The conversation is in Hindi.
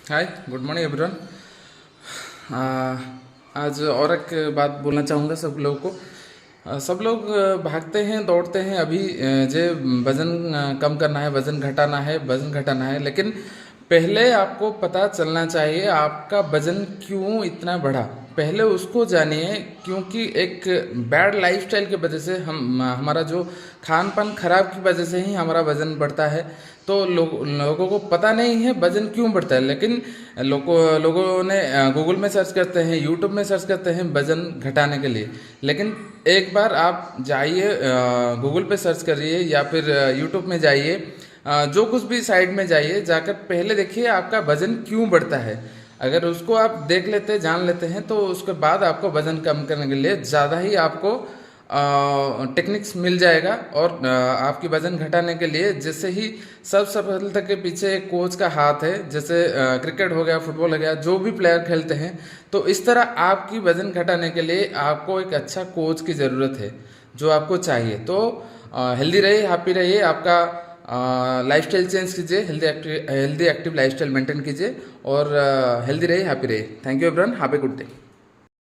हाय, गुड मॉर्निंग एवरीवन। आज और एक बात बोलना चाहूँगा सब लोगों को। सब लोग भागते हैं, दौड़ते हैं, अभी जे वज़न कम करना है, वज़न घटाना है, लेकिन पहले आपको पता चलना चाहिए आपका वज़न क्यों इतना बढ़ा। पहले उसको जानिए, क्योंकि एक बैड लाइफस्टाइल की वजह से हमारा जो खान पान खराब की वजह से ही हमारा वज़न बढ़ता है। तो लोगों को पता नहीं है वज़न क्यों बढ़ता है, लेकिन लोगों ने गूगल में सर्च करते हैं, यूट्यूब में सर्च करते हैं वज़न घटाने के लिए। लेकिन एक बार आप जाइए, गूगल पे सर्च करिए या फिर यूट्यूब में जाइए, जो कुछ भी साइड में जाइए, जाकर पहले देखिए आपका वज़न क्यों बढ़ता है। अगर उसको आप देख लेते, जान लेते हैं, तो उसके बाद आपको वज़न कम करने के लिए ज़्यादा ही आपको टेक्निक्स मिल जाएगा। और आपकी वज़न घटाने के लिए जैसे ही सब सफलता के पीछे एक कोच का हाथ है, जैसे क्रिकेट हो गया, फुटबॉल हो गया, जो भी प्लेयर खेलते हैं, तो इस तरह आपकी वज़न घटाने के लिए आपको एक अच्छा कोच की ज़रूरत है, जो आपको चाहिए। तो हेल्दी रहिए, हैप्पी रहिए, आपका लाइफस्टाइल चेंज कीजिए, हेल्दी एक्टिव लाइफस्टाइल मेंटेन कीजिए और हेल्दी रहिए, हैप्पी रहिए। Thank you everyone, have a good day.